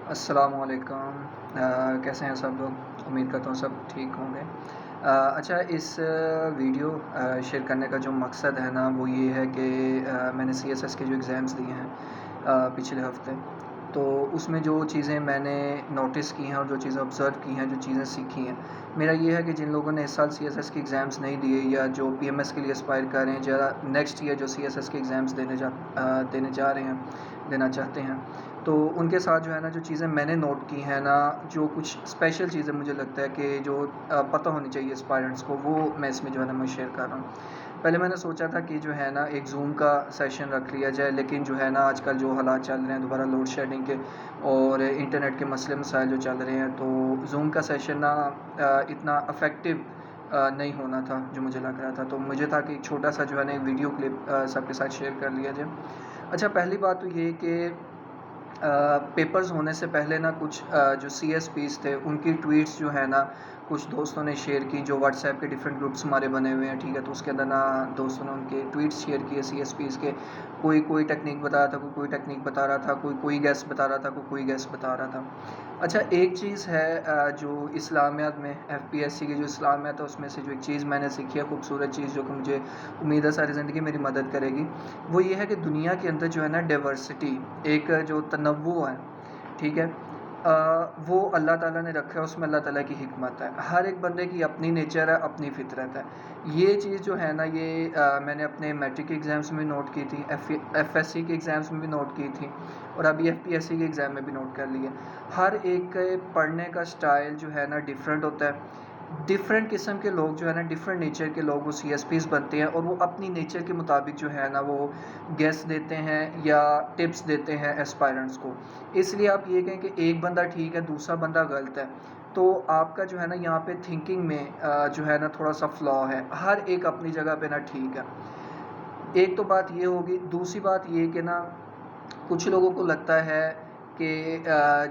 अस्सलामुअलैकुम। कैसे हैं सब लोग? उम्मीद करता हूँ सब ठीक होंगे। अच्छा, इस वीडियो शेयर करने का जो मकसद है ना वो ये है कि मैंने सीएसएस के जो एग्ज़ाम्स दिए हैं पिछले हफ़्ते, तो उसमें जो चीज़ें मैंने नोटिस की हैं और जो चीज़ें ऑब्ज़र्व की हैं, जो चीज़ें सीखी हैं, मेरा ये है कि जिन लोगों ने इस साल सीएसएस के एग्ज़ाम्स नहीं दिए या जो पीएमएस के लिए एस्पायर कर रहे हैं, या नेक्स्ट ईयर जो सीएसएस के एग्ज़ाम्स देने जा रहे हैं, देना चाहते हैं, तो उनके साथ जो है ना जो चीज़ें मैंने नोट की हैं ना, जो कुछ स्पेशल चीज़ें मुझे लगता है कि जो पता होनी चाहिए एस्पायरेंट्स को, वो मैं इसमें जो है ना मैं शेयर कर रहा हूँ। पहले मैंने सोचा था कि जो है ना एक ज़ूम का सेशन रख लिया जाए, लेकिन जो है ना आजकल जो हालात चल रहे हैं दोबारा लोड शेडिंग के और इंटरनेट के मसले मसाइल जो चल रहे हैं, तो ज़ूम का सेशन ना इतना इफ़ेक्टिव नहीं होना था जो मुझे लग रहा था। तो मुझे था कि एक छोटा सा जो है ना एक वीडियो क्लिप सबके साथ शेयर कर लिया जाए। अच्छा, पहली बात तो ये कि पेपर्स होने से पहले ना कुछ जो सीएसपीज़ थे उनकी ट्वीट्स जो है ना कुछ दोस्तों ने शेयर की, जो व्हाट्सएप के डिफरेंट ग्रुप्स हमारे बने हुए हैं, ठीक है? तो उसके अंदर ना दोस्तों ने उनके ट्वीट्स शेयर किए सीएसपीज़ के। कोई टेक्निक बता रहा था, कोई टेक्निक बता रहा था, कोई गैस बता रहा था, कोई गैस बता रहा था। अच्छा, एक चीज़ है जो इस्लामियात में एफपीएससी की जो इस्लामियात है उसमें से जो एक चीज़ मैंने सीखी है, खूबसूरत चीज़ जो कि मुझे उम्मीद है सारी ज़िंदगी मेरी मदद करेगी, वो ये है कि दुनिया के अंदर जो है ना डाइवर्सिटी, एक जो तनव्वु है, ठीक है? वो अल्लाह ताला ने रखा है, उसमें अल्लाह ताला की हिकमत है। हर एक बंदे की अपनी नेचर है, अपनी फ़ितरत है। ये चीज़ जो है ना ये मैंने अपने मैट्रिक के एग्ज़ाम्स में नोट की थी, एफएससी के एग्ज़ाम्स में भी नोट की थी और अभी एफपीएससी के एग्ज़ाम में भी नोट कर ली है। हर एक के पढ़ने का स्टाइल जो है ना डिफरेंट होता है। डिफरेंट किस्म के लोग जो है ना, डिफरेंट नेचर के लोग वो सीएसपीज़ बनते हैं और वो अपनी नेचर के मुताबिक जो है ना वो गेस देते हैं या टिप्स देते हैं एस्पायरेंट्स को। इसलिए आप ये कहें कि एक बंदा ठीक है, दूसरा बंदा गलत है, तो आपका जो है ना यहाँ पे थिंकिंग में जो है ना थोड़ा-सा फ्लॉ है। हर एक अपनी जगह पे ना ठीक है। एक तो बात ये होगी, दूसरी बात ये कि ना कुछ लोगों को लगता है कि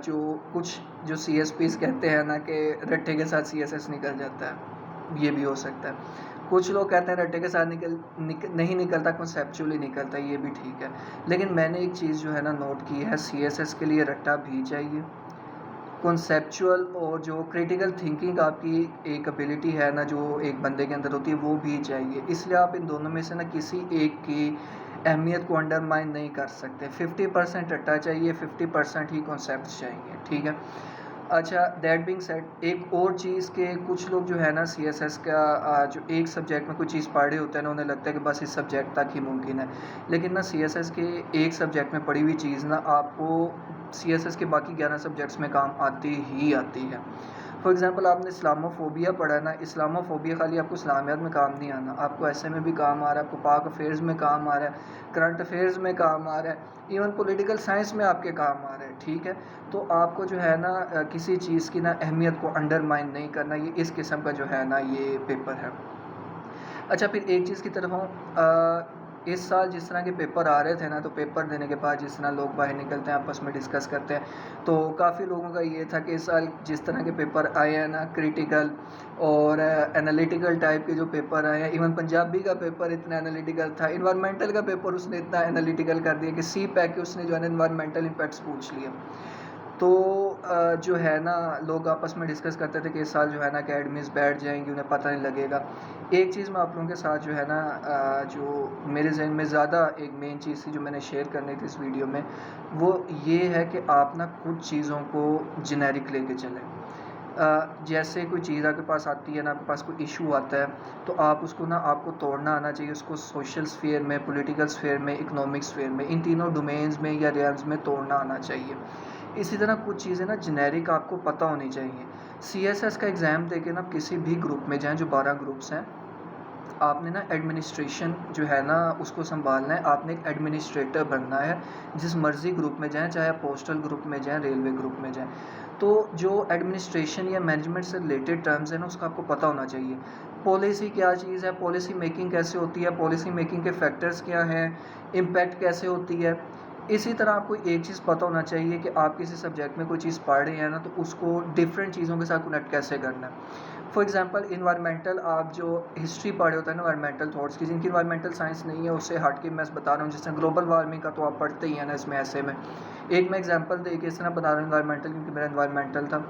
जो सीएसपीज़ कहते हैं ना कि रट्टे के साथ सीएसएस निकल जाता है, ये भी हो सकता है। कुछ लोग कहते हैं रट्टे के साथ नहीं निकलता, कॉन्सेप्चुअली निकलता है, ये भी ठीक है। लेकिन मैंने एक चीज़ जो है ना नोट की है, सीएसएस के लिए रट्टा भी चाहिए, कॉन्सेप्चुअल और जो क्रिटिकल थिंकिंग आपकी एक एबिलिटी है ना जो एक बंदे के अंदर होती है, वो भी चाहिए। इसलिए आप इन दोनों में से ना किसी एक की अहमियत को अंडरमाइन नहीं कर सकते। 50% रट्टा चाहिए, 50% ही कॉन्सेप्ट्स चाहिए, ठीक है? अच्छा, दैट बीइंग सेड, एक और चीज़ के कुछ लोग जो है ना सीएसएस का जो एक सब्जेक्ट में कोई चीज़ पढ़ रहे होते हैं ना, उन्हें लगता है कि बस इस सब्जेक्ट तक ही मुमकिन है। लेकिन ना सीएसएस के एक सब्जेक्ट में पढ़ी हुई चीज़ ना आपको सीएसएस के बाकी 11 सब्जेक्ट्स में काम आती ही आती है। फॉर एग्ज़ाम्पल, आपने इस्लामोफ़ोबिया पढ़ा ना, इस्लामोफ़ोबिया खाली आपको इस्लामियात में काम नहीं आना, आपको एसए में भी काम आ रहा है, आपको पाक अफ़ेयर्स में काम आ रहा है, करंट अफ़ेयर्स में काम आ रहा है, इवन पॉलिटिकल साइंस में आपके काम आ रहा है, ठीक है? तो आपको जो है ना किसी चीज़ की ना अहमियत को अंडरमाइन नहीं करना, ये इस किस्म का जो है ना ये पेपर है। अच्छा, फिर एक चीज़ की तरफ आऊँ, इस साल जिस तरह के पेपर आ रहे थे ना, तो पेपर देने के बाद जिस तरह लोग बाहर निकलते हैं, आपस में डिस्कस करते हैं, तो काफ़ी लोगों का ये था कि इस साल जिस तरह के पेपर आए हैं ना, क्रिटिकल और एनालिटिकल टाइप के जो पेपर आए हैं, इवन पंजाबी का पेपर इतना एनालिटिकल था, एनवायरमेंटल का पेपर उसने इतना एनालिटिकल कर दिया कि सी पैक के उसने जो है ना एनवायरमेंटल इम्पैक्ट्स पूछ लिए। तो जो है ना लोग आपस में डिस्कस करते थे कि इस साल जो है ना अकेडमीज़ बैठ जाएँगी, उन्हें पता नहीं लगेगा। एक चीज़ मैं आप लोगों के साथ जो है ना जो मेरे ज़हन में ज़्यादा एक मेन चीज़ थी जो मैंने शेयर करनी थी इस वीडियो में, वो ये है कि आप ना कुछ चीज़ों को जेनेरिक लेके चलें। जैसे कोई चीज़ आपके पास आती है ना, आपके पास कोई इश्यू आता है, तो आप उसको ना आपको तोड़ना आना चाहिए, उसको सोशल स्फीयर में, पॉलिटिकल स्फीयर में, इकोनॉमिक स्फीयर में, इन तीनों डोमेन्स में या रियल्स में तोड़ना आना चाहिए। इसी तरह कुछ चीज़ें ना जेनेरिक आपको पता होनी चाहिए। सीएसएस का एग्ज़ाम देके ना किसी भी ग्रुप में जाएँ, जो 12 ग्रुप्स हैं, आपने ना एडमिनिस्ट्रेशन जो है ना उसको सँभालना है, आपने एक एडमिनिस्ट्रेटर बनना है, जिस मर्ज़ी ग्रुप में जाएँ, चाहे आप पोस्टल ग्रुप में जाएँ, रेलवे ग्रुप में जाएँ। तो जो एडमिनिस्ट्रेशन या मैनेजमेंट से रिलेटेड टर्म्स हैं ना, उसका आपको पता होना चाहिए। पॉलिसी क्या चीज़ है, पॉलिसी मेकिंग कैसे होती है, पॉलिसी मेकिंग के फैक्टर्स क्या हैं, इम्पैक्ट कैसे होती है, इसी तरह आपको एक चीज़ पता होना चाहिए कि आप किसी सब्जेक्ट में कोई चीज़ पढ़ रहे हैं ना, तो उसको डिफरेंट चीज़ों के साथ कनेक्ट कैसे करना है। फॉर एग्जांपल इन्वायरमेंटल, आप जो हिस्ट्री पढ़े होता है ना इन्वायरमेंटल थॉट्स की, जिनकी इन्वायरमेंटल साइंस नहीं है उससे हट के मैं बता रहा हूँ, जैसे ग्लोबल वार्मिंग का तो आप पढ़ते ही हैं ना इसमें ऐसे में। एक मैं एग्जांपल दे के इस तरह बता रहा हूँ इन्वायरमेंटल, क्योंकि मेरा इन्वायरमेंटल था।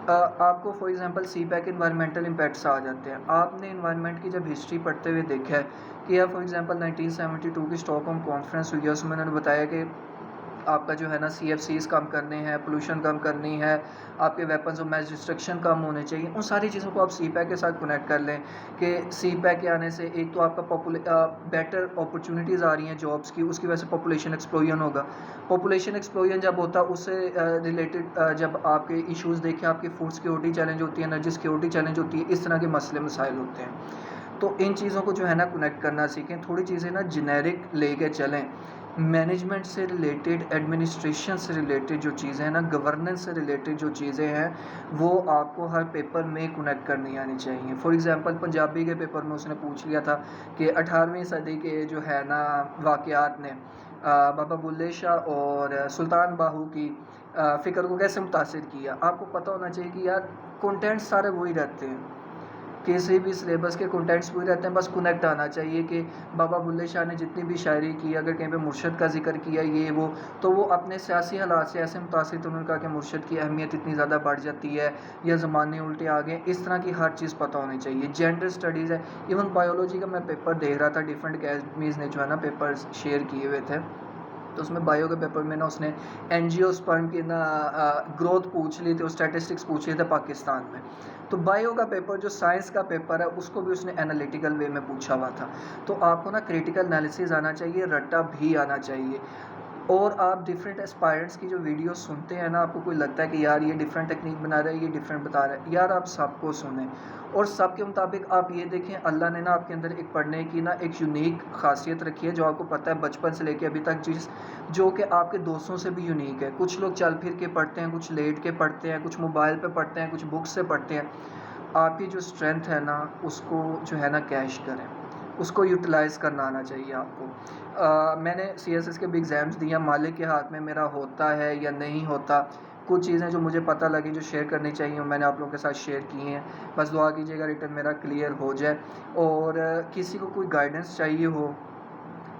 आपको for example see pack environmental impacts आ जाते हैं। आपने इन्वायरमेंट की जब हिस्ट्री पढ़ते हुए देखा है कि यार फॉर एग्जांपल 1972 की स्टॉकहोम कॉन्फ्रेंस हुई है, उसमें उन्होंने बताया कि आपका जो है ना CFCs कम करने हैं, पोल्यूशन कम करनी है, आपके वेपन्स ऑफ मैस डिस्ट्रक्शन कम होने चाहिए। उन सारी चीज़ों को आप सी पैक के साथ कनेक्ट कर लें कि सी पैक के आने से एक तो आपका बेटर अपॉर्चुनिटीज़ आ रही हैं जॉब्स की, उसकी वजह से पॉपुलेशन एक्सप्लोजन होगा। पॉपुलेशन एक्सप्लोजन जब होता है उससे रिलेटेड जब आपके इश्यूज़ देखें, आपकी फूड सिक्योरिटी चैलेंज होती है, एनर्जी सिक्योरिटी चैलेंज होती है, इस तरह के मसले मसाइल होते हैं। तो इन चीज़ों को जो है ना कनेक्ट करना सीखें, थोड़ी चीज़ें ना जेनेरिक लेके चलें। मैनेजमेंट से रिलेटेड, एडमिनिस्ट्रेशन से रिलेटेड जो चीज़ें हैं ना, गवर्नेंस से रिलेटेड जो चीज़ें हैं, वो आपको हर पेपर में कनेक्ट करनी आनी चाहिए। फॉर एग्जांपल पंजाबी के पेपर में उसने पूछ लिया था कि 18वीं सदी के जो है ना वाक़यात ने बाबा बुल्ले शाह और सुल्तान बाहू की फ़िक्र को कैसे मुतासिर किया। आपको पता होना चाहिए कि यार कंटेंट सारे वही रहते हैं, किसी भी सिलेबस के कंटेंट्स वही रहते हैं, बस कनेक्ट आना चाहिए कि बाबा बुल्ले शाह ने जितनी भी शायरी की, अगर कहीं पे मुर्शद का ज़िक्र किया ये वो, तो वो अपने सियासी हालात से ऐसे मुतासिर थे, उन्होंने कहा कि मुर्शद की अहमियत इतनी ज़्यादा बढ़ जाती है या ज़माने उल्टे आ गए। इस तरह की हर चीज़ पता होनी चाहिए। जेंडर स्टडीज़ है, इवन बायोलॉजी का मैं पेपर देख रहा था, डिफरेंट अकेडमीज़ ने जो है ना पेपर्स शेयर किए हुए थे, तो उसमें बायो के पेपर में ना उसने एंजियोस्पर्म की ना ग्रोथ पूछ ली थी और स्टैटिस्टिक्स पूछ लिए थे पाकिस्तान में। तो बायो का पेपर जो साइंस का पेपर है उसको भी उसने एनालिटिकल वे में पूछा हुआ था। तो आपको ना क्रिटिकल एनालिसिस आना चाहिए, रट्टा भी आना चाहिए। और आप डिफरेंट एस्पायरेंट्स की जो वीडियो सुनते हैं ना, आपको कोई लगता है कि यार ये डिफरेंट टेक्निक बना रहा है, ये डिफरेंट बता रहा है, यार आप सबको सुने और सबके मुताबिक आप ये देखें, अल्लाह ने ना आपके अंदर एक पढ़ने की ना एक यूनिक खासियत रखी है, जो आपको पता है बचपन से लेके अभी तक चीज़, जो कि आपके दोस्तों से भी यूनिक है। कुछ लोग चल फिर के पढ़ते हैं, कुछ लेट के पढ़ते हैं, कुछ मोबाइल पे पढ़ते हैं, कुछ बुक्स से पढ़ते हैं। आपकी जो स्ट्रेंथ है ना, उसको जो है ना कैश करें, उसको यूटिलाइज़ करना आना चाहिए आपको। मैंने CSS के भी एग्ज़ाम्स दिए, मालिक के हाथ में मेरा होता है या नहीं होता। कुछ चीज़ें जो मुझे पता लगी जो शेयर करनी चाहिए, मैंने आप लोगों के साथ शेयर की हैं। बस दुआ कीजिएगा रिटर्न मेरा क्लियर हो जाए। और किसी को कोई गाइडेंस चाहिए हो,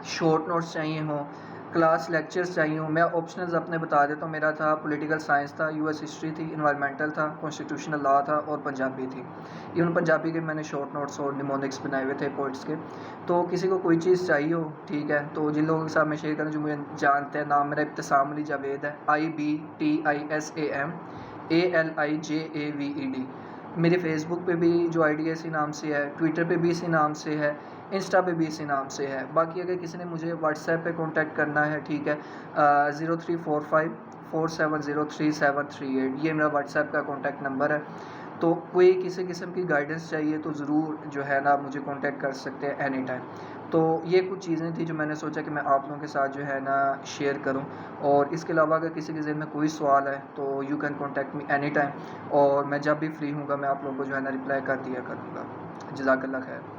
शॉर्ट नोट्स चाहिए हों, क्लास लेक्चर्स चाहिए हों, मैं ऑप्शनल्स अपने बता देता हूँ। मेरा था पॉलिटिकल साइंस था, US हिस्ट्री थी, इन्वायरमेंटल था, कॉन्स्टिट्यूशनल लॉ था और पंजाबी थी। इवन पंजाबी के मैंने शॉर्ट नोट्स और निमोनिक्स बनाए हुए थे पोइट्स के। तो किसी को कोई चीज़ चाहिए हो, ठीक है, तो जिन लोगों के साथ मैं शेयर करूँ जो मुझे जानते हैं, नाम मेरा इब्तिसाम अली जावेद है, IBTISAM ALIJAVED। मेरे फेसबुक पे भी जो आईडी है इसी नाम से है, ट्विटर पे भी इसी नाम से है, इंस्टा पे भी इसी नाम से है। बाकी अगर किसी ने मुझे व्हाट्सएप पे कांटेक्ट करना है, ठीक है, 034547033738, ये मेरा व्हाट्सएप का कांटेक्ट नंबर है। तो कोई किसी किस्म की गाइडेंस चाहिए तो ज़रूर जो है ना आप मुझे कांटेक्ट कर सकते हैं एनी टाइम। तो ये कुछ चीज़ें थी जो मैंने सोचा कि मैं आप लोगों के साथ जो है ना शेयर करूं। और इसके अलावा अगर किसी के ज़हन में कोई सवाल है तो you can contact me any time, और मैं जब भी फ्री हूँगा मैं आप लोगों को जो है ना रिप्लाई कर दिया करूँगा। जज़ाकल्लाह खैर।